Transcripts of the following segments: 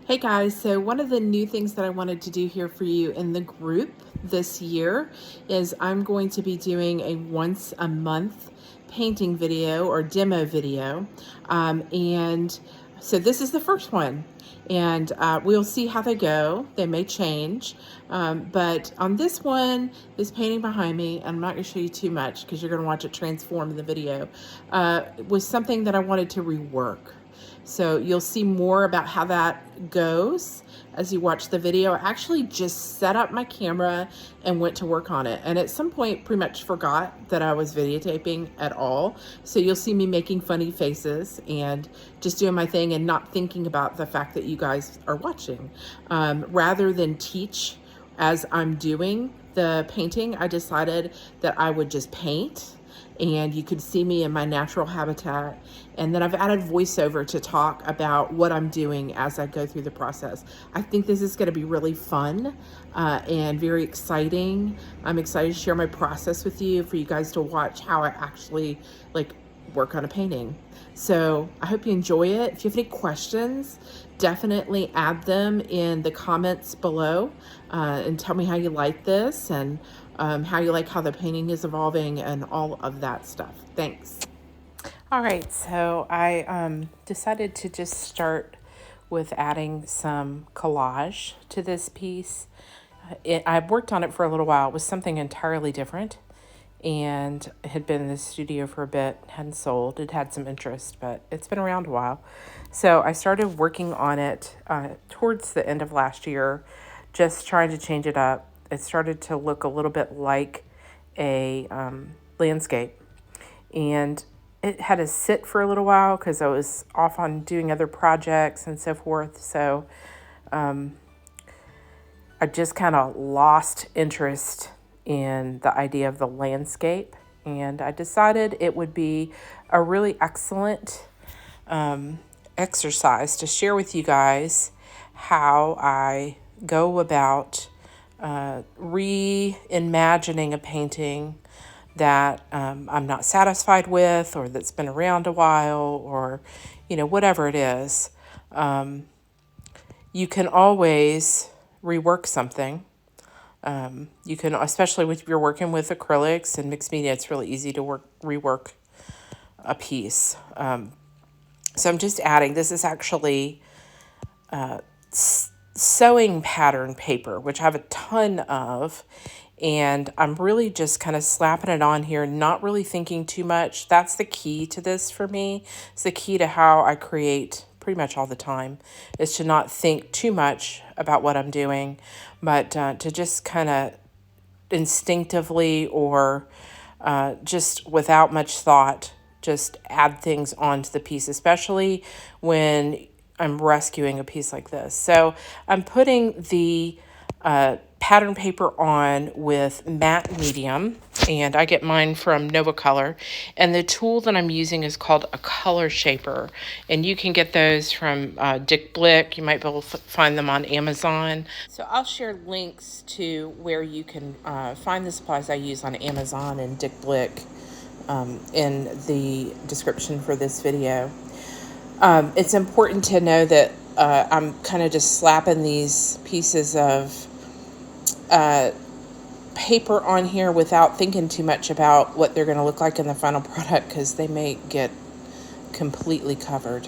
Hey guys, so one of the new things that I wanted to do here for you in the group this year is I'm going to be doing a once a month painting video or demo video. And so this is the first one, and we'll see how they go. They may change. But on this one, this painting behind me, and I'm not going to show you too much because you're going to watch it transform in the video, was something that I wanted to rework. So you'll see more about how that goes as you watch the video. I actually just set up my camera and went to work on it. And at some point pretty much forgot that I was videotaping at all. So you'll see me making funny faces and just doing my thing and not thinking about the fact that you guys are watching. Rather than teach as I'm doing the painting, I decided that I would just paint and you could see me in my natural habitat. And then I've added voiceover to talk about what I'm doing as I go through the process. I think this is going to be really fun and very exciting. I'm excited to share my process with you, for you guys to watch how I actually work on a painting. So I hope you enjoy it. If you have any questions, definitely add them in the comments below and tell me how you like this and how you like how the painting is evolving and all of that stuff. Thanks. All right, so I decided to just start with adding some collage to this piece. I've worked on it for a little while. It was something entirely different, and it had been in the studio for a bit, hadn't sold. It had some interest, but it's been around a while. So I started working on it towards the end of last year, just trying to change it up. It started to look a little bit like a landscape, and it had to sit for a little while because I was off on doing other projects and so forth. So I just kind of lost interest in the idea of the landscape, and I decided it would be a really excellent exercise to share with you guys how I go about reimagining a painting that I'm not satisfied with, or that's been around a while, or whatever it is. You can always rework something. You can, especially if you're working with acrylics and mixed media, it's really easy to rework a piece. So I'm just adding, this is actually sewing pattern paper, which I have a ton of, and I'm really just kind of slapping it on here, not really thinking too much. That's the key to this for me. It's the key to how I create pretty much all the time, is to not think too much about what I'm doing, but to just kind of instinctively or just without much thought, just add things onto the piece, especially when I'm rescuing a piece like this. So I'm putting the pattern paper on with matte medium, and I get mine from Nova Color, and the tool that I'm using is called a color shaper, and you can get those from Dick Blick. You might be able to find them on Amazon. So I'll share links to where you can find the supplies I use on Amazon and Dick Blick in the description for this video. It's important to know that I'm kind of just slapping these pieces of paper on here without thinking too much about what they're going to look like in the final product, because they may get completely covered.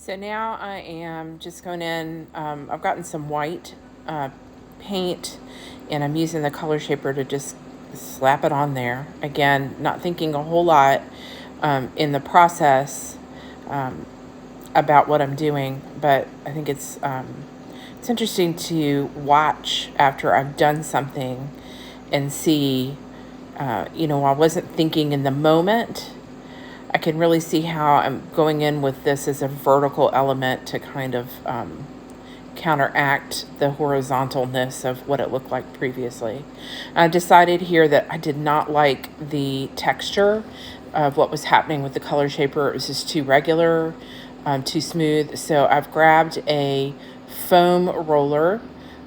So now I am just going in, I've gotten some white paint, and I'm using the color shaper to just slap it on there. Again, not thinking a whole lot in the process about what I'm doing, but I think it's interesting to watch after I've done something and see, I wasn't thinking in the moment. I can really see how I'm going in with this as a vertical element to kind of counteract the horizontalness of what it looked like previously. I decided here that I did not like the texture of what was happening with the color shaper. It was just too regular, too smooth. So I've grabbed a foam roller.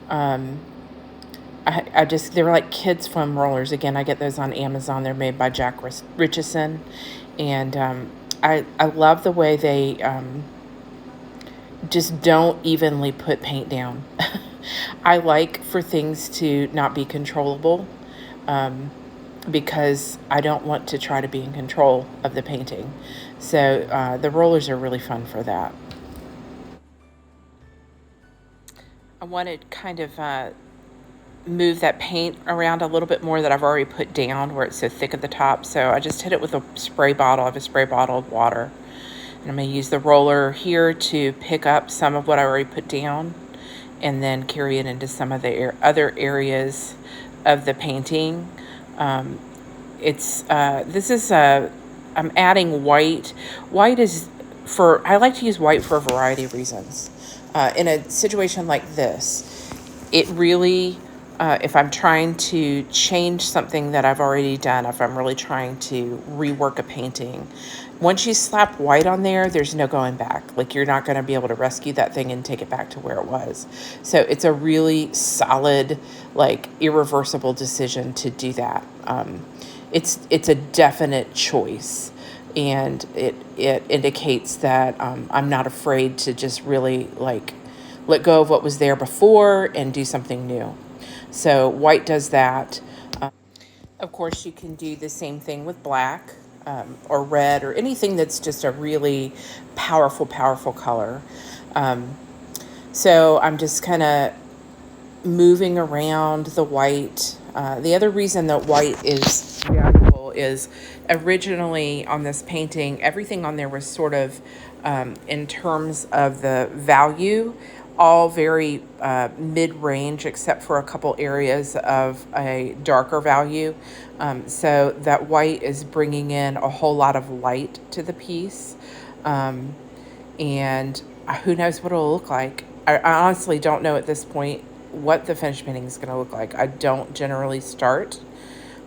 I just, they were like kids foam rollers. Again, I get those on Amazon. They're made by Jack Richardson. And I love the way they just don't evenly put paint down. I like for things to not be controllable because I don't want to try to be in control of the painting. So the rollers are really fun for that. I wanted kind of move that paint around a little bit more that I've already put down where it's so thick at the top. So I just hit it with a spray bottle. I have a spray bottle of water. And I'm going to use the roller here to pick up some of what I already put down and then carry it into some of the other areas of the painting. I'm adding white. White is I like to use white for a variety of reasons. In a situation like this, it really, if I'm trying to change something that I've already done, if I'm really trying to rework a painting, once you slap white on there, there's no going back. Like, you're not going to be able to rescue that thing and take it back to where it was. So it's a really solid, like, irreversible decision to do that. It's a definite choice, and it indicates that I'm not afraid to just really, like, let go of what was there before and do something new. So white does that. Of course, you can do the same thing with black or red or anything that's just a really powerful, powerful color. So I'm just kind of moving around the white. The other reason that white is valuable is originally on this painting, everything on there was sort of, in terms of the value, all very mid-range except for a couple areas of a darker value. So that white is bringing in a whole lot of light to the piece. And who knows what it'll look like. I honestly don't know at this point what the finished painting is going to look like. I don't generally start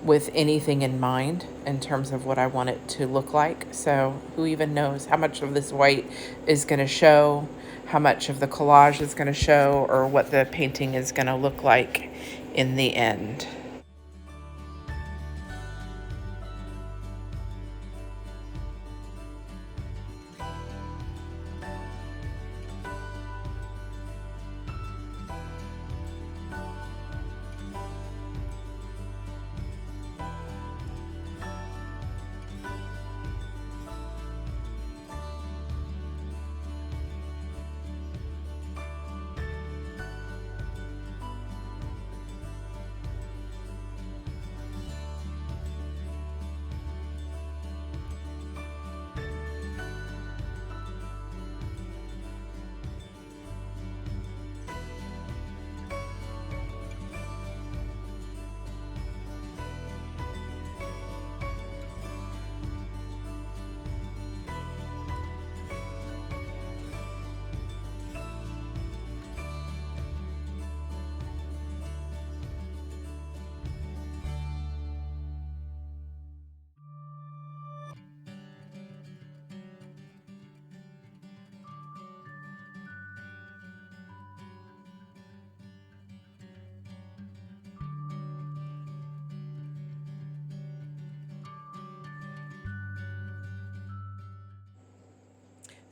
with anything in mind in terms of what I want it to look like. So who even knows how much of this white is going to show, how much of the collage is going to show, or what the painting is going to look like in the end.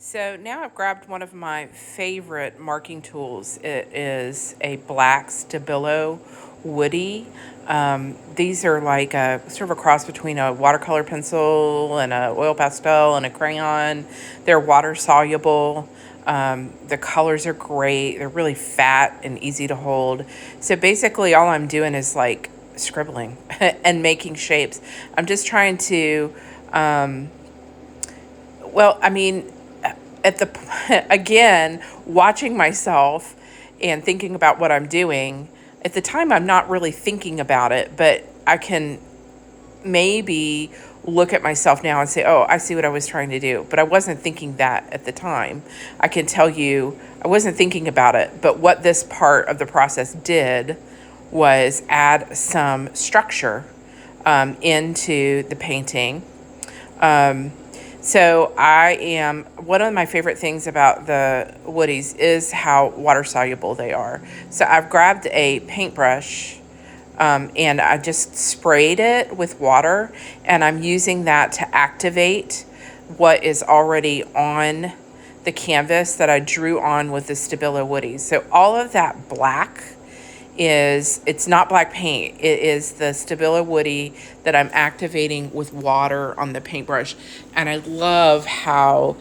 So now I've grabbed one of my favorite marking tools. It is a black Stabilo Woody. These are like a sort of a cross between a watercolor pencil and a oil pastel and a crayon. They're water soluble. The colors are great. They're really fat and easy to hold. So basically all I'm doing is like scribbling and making shapes. I'm just trying to, well, I mean, at the, again, watching myself and thinking about what I'm doing, at the time I'm not really thinking about it, but I can maybe look at myself now and say, oh, I see what I was trying to do. But I wasn't thinking that at the time. I can tell you, I wasn't thinking about it. But what this part of the process did was add some structure into the painting. So one of my favorite things about the woodies is how water soluble they are. So I've grabbed a paintbrush and I just sprayed it with water, and I'm using that to activate what is already on the canvas that I drew on with the Stabilo woodies. So all of that black it's not black paint. It is the Stabilo woody that I'm activating with water on the paintbrush. And I love how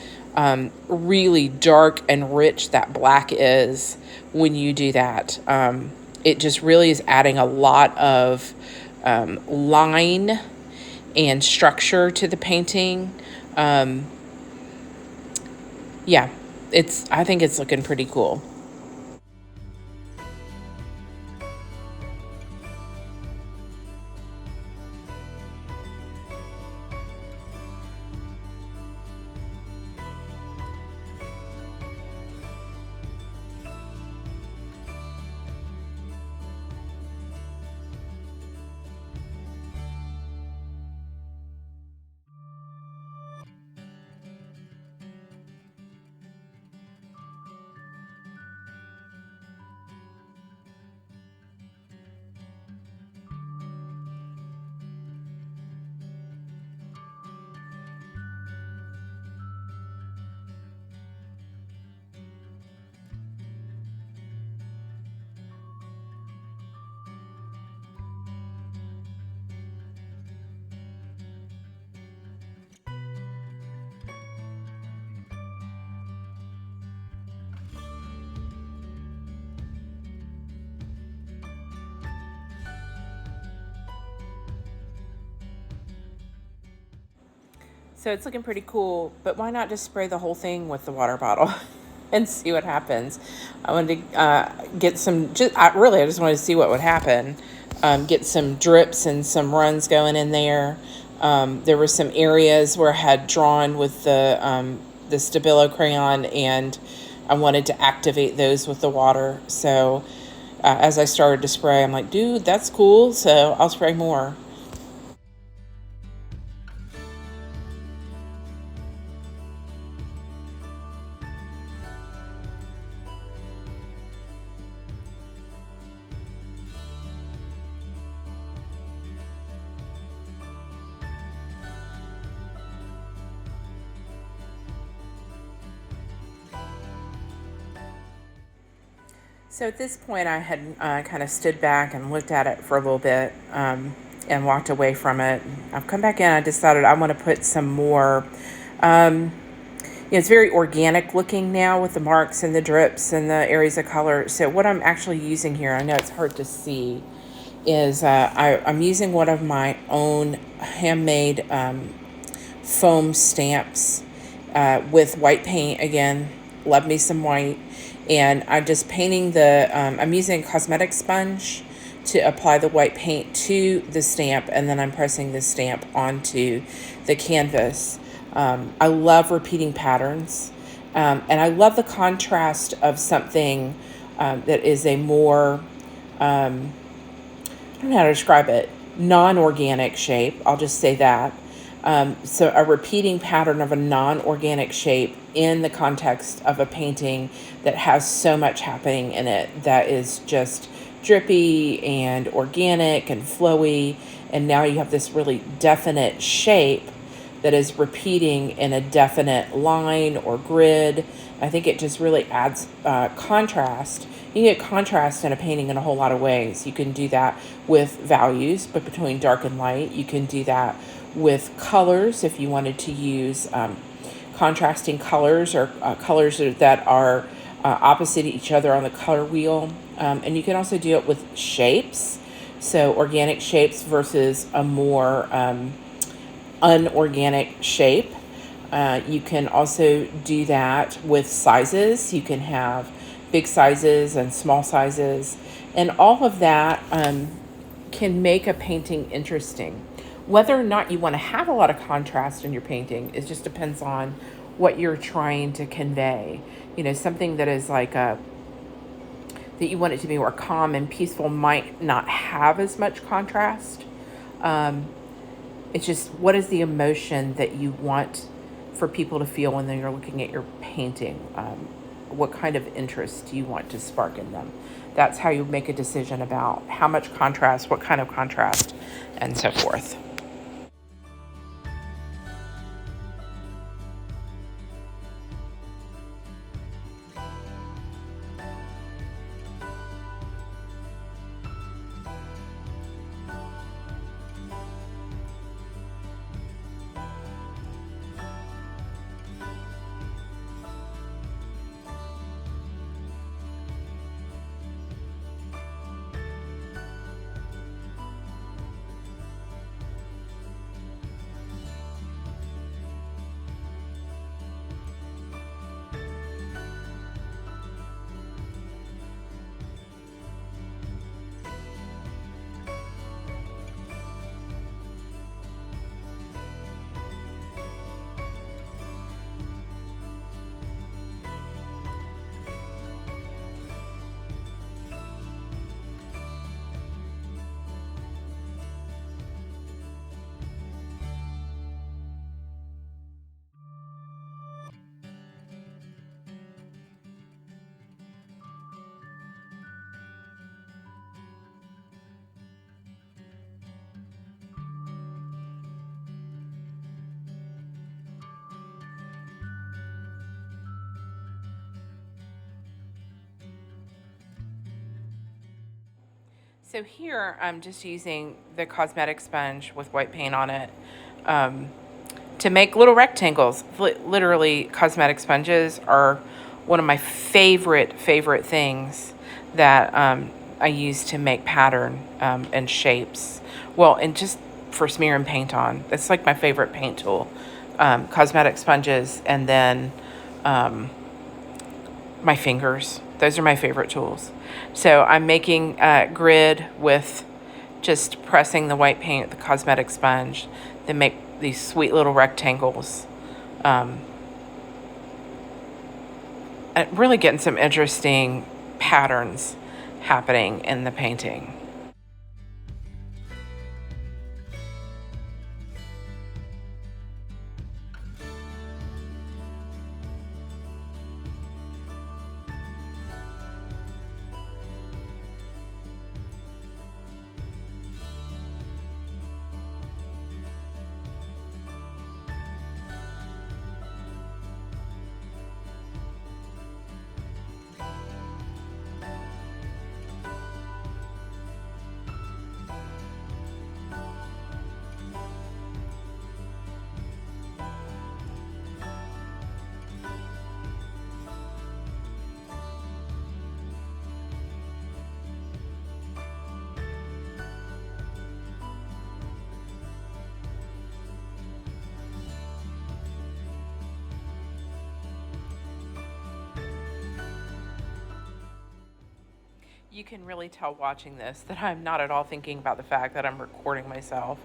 really dark and rich that black is when you do that. It just really is adding a lot of line and structure to the painting. Yeah, I think it's looking pretty cool. So it's looking pretty cool, but why not just spray the whole thing with the water bottle and see what happens? I wanted to get some, I just wanted to see what would happen. Get some drips and some runs going in there. There were some areas where I had drawn with the Stabilo crayon, and I wanted to activate those with the water. So as I started to spray, I'm like, dude, that's cool. So I'll spray more. So at this point, I had kind of stood back and looked at it for a little bit and walked away from it. I've come back in. I decided I want to put some more. It's very organic looking now with the marks and the drips and the areas of color. So what I'm actually using here, I know it's hard to see, is I'm using one of my own handmade foam stamps with white paint again. Love me some white. And I'm just painting I'm using a cosmetic sponge to apply the white paint to the stamp, and then I'm pressing the stamp onto the canvas. I love repeating patterns, and I love the contrast of something that is a more, I don't know how to describe it, non-organic shape. I'll just say that. So a repeating pattern of a non-organic shape in the context of a painting that has so much happening in it that is just drippy and organic and flowy, and now you have this really definite shape that is repeating in a definite line or grid. I think it just really adds contrast. You can get contrast in a painting in a whole lot of ways. You can do that with values, but between dark and light. You can do that with colors if you wanted to use contrasting colors or colors that are opposite each other on the color wheel. And you can also do it with shapes. So organic shapes versus a more unorganic shape. You can also do that with sizes. You can have big sizes and small sizes. And all of that can make a painting interesting. Whether or not you want to have a lot of contrast in your painting, it just depends on what you're trying to convey. You know, something that is like that you want it to be more calm and peaceful might not have as much contrast. It's just, what is the emotion that you want for people to feel when they're looking at your painting? What kind of interest do you want to spark in them? That's how you make a decision about how much contrast, what kind of contrast, and so forth. So here I'm just using the cosmetic sponge with white paint on it to make little rectangles. Literally, cosmetic sponges are one of my favorite things that I use to make pattern and shapes. Well, and just for smearing paint on. That's like my favorite paint tool. Cosmetic sponges, and then my fingers. Those are my favorite tools. So I'm making a grid with just pressing the white paint with the cosmetic sponge, then make these sweet little rectangles. And really getting some interesting patterns happening in the painting. You can really tell watching this that I'm not at all thinking about the fact that I'm recording myself,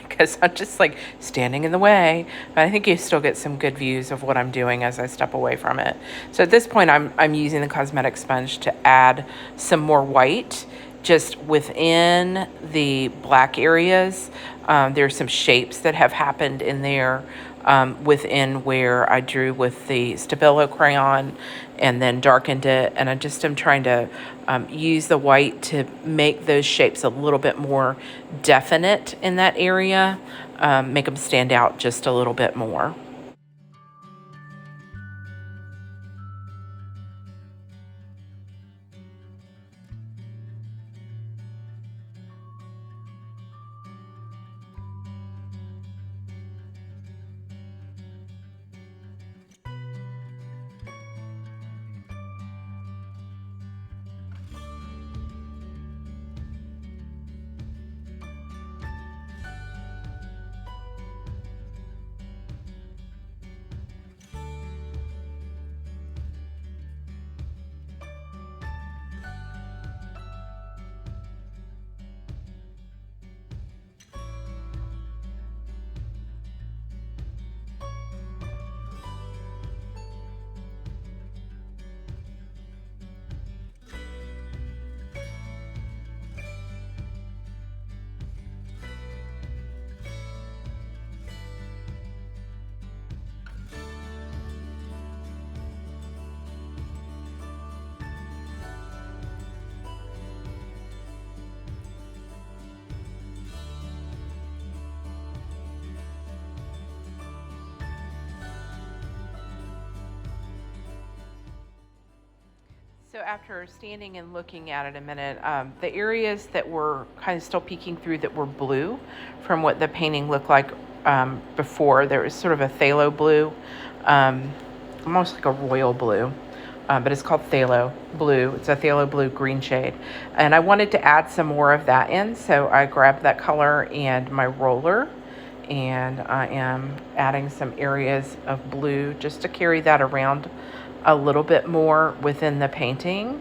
because I'm just like standing in the way. But I think you still get some good views of what I'm doing as I step away from it. So at this point, I'm using the cosmetic sponge to add some more white just within the black areas. There's some shapes that have happened in there within where I drew with the Stabilo crayon and then darkened it. And I just am trying to use the white to make those shapes a little bit more definite in that area, make them stand out just a little bit more. So after standing and looking at it a minute, the areas that were kind of still peeking through that were blue from what the painting looked like before, there was sort of a phthalo blue, almost like a royal blue, but it's called phthalo blue. It's a phthalo blue green shade. And I wanted to add some more of that in, so I grabbed that color and my roller, and I am adding some areas of blue just to carry that around a little bit more within the painting.